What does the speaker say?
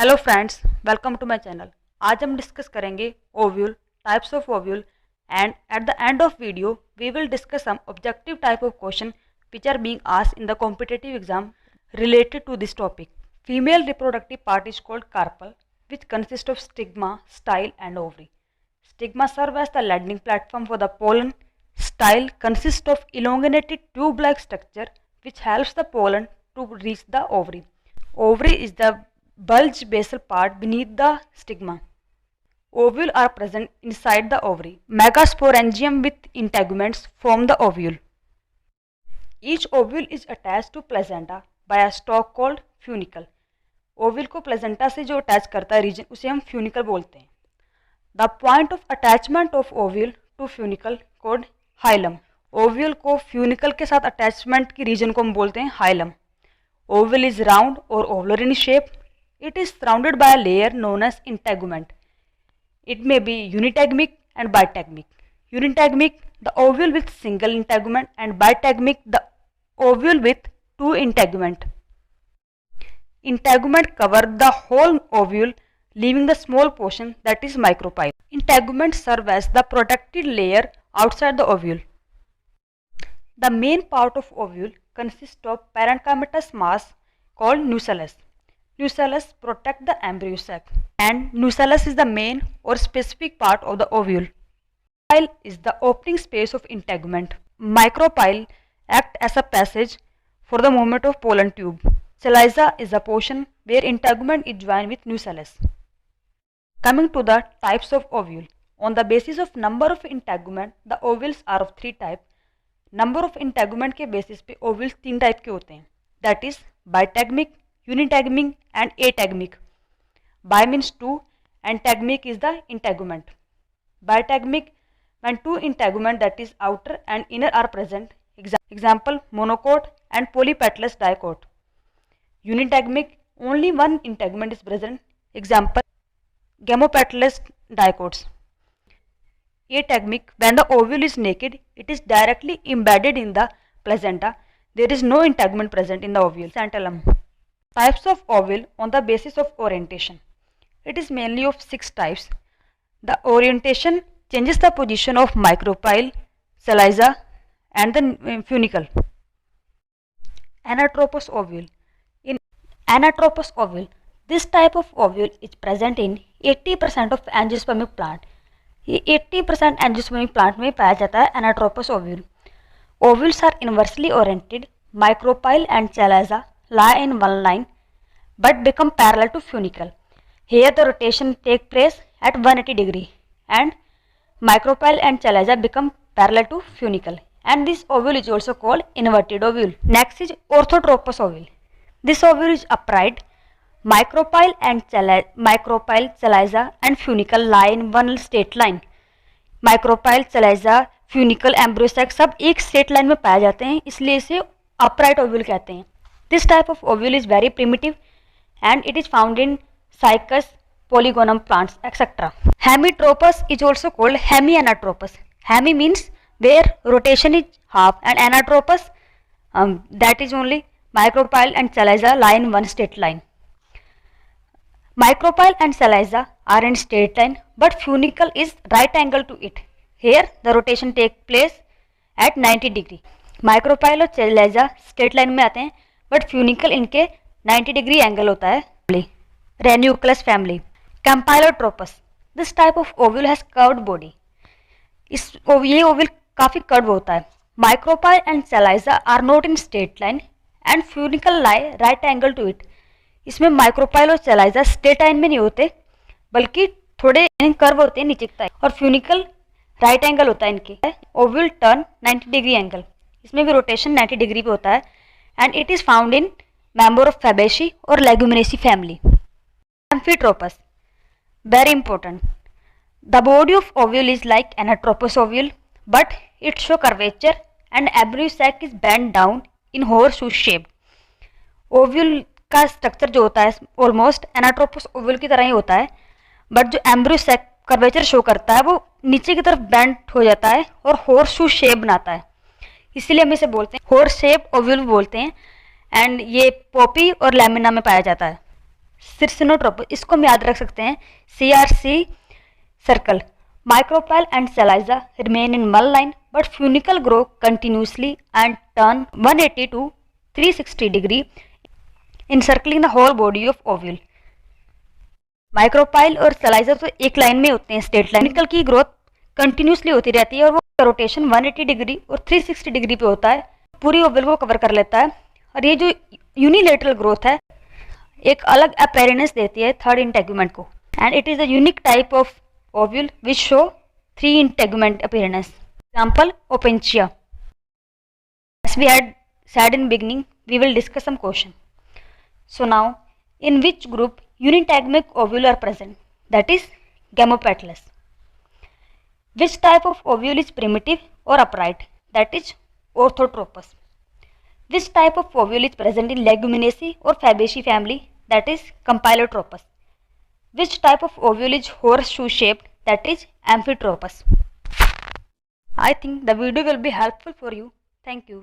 Hello friends, welcome to my channel. आज हम discuss करेंगे ovule, types of ovule and at the end of video we will discuss some objective type of question which are being asked in the competitive exam related to this topic. Female reproductive part is called carpel, which consists of stigma, style and ovary. Stigma serve as the landing platform for the pollen. Style consists of elongated tube-like structure which helps the pollen to reach the ovary. Ovary is the bulge basal part beneath the stigma. Ovule are present inside the ovary. Megasporangium with integuments form the ovule. Each ovule is attached to placenta by a stalk called funicle. Ovule को placenta से जो attach करता है reason उसे हम funicle बोलते हैं. The point of attachment of ovule to funicle called hilum. Ovule को फ्यूनिकल के साथ अटैचमेंट की रीजन को हम बोलते हैं हाइलम. ओव्यूल इज राउंड और ovular in shape. It is surrounded by a layer known as integument. It may be unitegmic and bitegmic. Unitegmic, the ovule with single integument, and bitegmic, the ovule with two integument. Integument cover the whole ovule, leaving the small portion that is micropyle. Integument serve as the protected layer outside the ovule. The main part of ovule consists of parenchymatous mass called nucellus. Nucellus protect the embryo sac, and nucellus is the main or specific part of the ovule. Pyle is the opening space of integument. Micropyle act as a passage for the movement of pollen tube. Chaliza is the portion where integument is joined with nucellus. Coming to the types of ovule. On the basis of number of integument, the ovules are of three types. Number of integument के basis पे ovules तीन type के होते हैं. That is bitegmic, unitegmic and ategmic. Bi means two and tegmic is the integument. Bitegmic, when two integument that is outer and inner are present. Example monocot and polypetalous dicot. Unitegmic, only one integument is present. Example gamopetalous dicots. Ategmic, when the ovule is naked, it is directly embedded in the placenta. There is no integument present in the ovule. Centellum. Types of ovule on the basis of orientation. It is mainly of 6 types. The orientation changes the position of micropyle, chaliza and the funicle. Anatropous ovule. In anatropous ovule, this type of ovule is present in 80% of angiospermic plant. ये 80% angiospermic plant में पाया जाता है anatropous ovule. Ovules are inversely oriented. Micropyle and chaliza lie in one line but become parallel to funicle. Here the rotation takes place at 180 degree and micropyle and chaliza become parallel to funicle, and this ovule is also called inverted ovule. Next is orthotropous ovule. This ovule is upright. Micropyle, chaliza and funicle lie in one straight line. Micropyle, chaliza, funicle, embryo sac सब एक straight line में पाए जाते हैं, इसलिए इसे upright ovule कहते हैं. This type of ovule is very primitive and it is found in cycas, polygonum plants, etc. Hemitropous is also called hemianatropous. Hemi means where rotation is half, and anatropous that is only micropyle and chaliza lie in one straight line. Micropyle and chaliza are in straight line, but funicle is right angle to it. Here the rotation takes place at 90 degree. Micropyle और chaliza straight line में आते हैं, but funicle इनके 90 degree angle होता है. Ranunculus family. Campylotropous. This type of ovule has curved body. ये ovule काफी curve होता है. Micropyle and chalaza are not in straight line and funicle lie right angle to it. इसमें micropyle और chalaza straight line में नहीं होते बल्कि थोड़े कर्व होते हैं नीचे की तरफ, और फ्यूनिकल राइट एंगल होता है इनके. ओव्यूल टर्न 90 डिग्री एंगल, इसमें भी रोटेशन 90 डिग्री पे होता है, and it is found in member of Fabaceae or Leguminosae family. Amphitropous, very important. The body of ovule is like anatropous ovule, but it show curvature and embryo sac is bent down in horseshoe shape. Ovule का structure जो होता है almost anatropous ovule की तरह ही होता है, but जो embryo sac curvature show करता है वो नीचे की तरफ बेंट हो जाता है और horseshoe शेप बनाता है, इसीलिए हम इसे बोलते हैं हॉर्स शेप ओव्यूल बोलते हैं. एंड ये पॉपी और लैमिना में पाया जाता है. सिरसिनोट्रोपस, इसको हम याद रख सकते हैं CRC circle. Micropyle and Saliza remain in one line, but funicle grow continuously and turn 180 to 360 degree, encircling the whole body of ovule. Micropyle और सलाइजा तो एक लाइन में होते हैं, स्ट्रेट लाइन. फ्यूनिकल की ग्रोथ कंटिन्यूसली होती रहती है और वो रोटेशन 180 डिग्री और 360 डिग्री पे होता है, पूरी ओवल को कवर कर लेता है. और ये जो यूनिलेटरल ग्रोथ है एक अलग अपीयरेंस देती है थर्ड इंटेगुमेंट को. And it is a unique type of ovule which show 3 integument appearance. Example, opentia. As we had said in beginning, we will discuss some question. So now, in which group unitegument ovule are present? That is gamopetalous. Which type of ovule is primitive or upright? That is orthotropous. Which type of ovule is present in Leguminosae or Fabaceae family? That is Compylotropous. Which type of ovule is horseshoe shaped? That is Amphitropous. I think the video will be helpful for you. Thank you.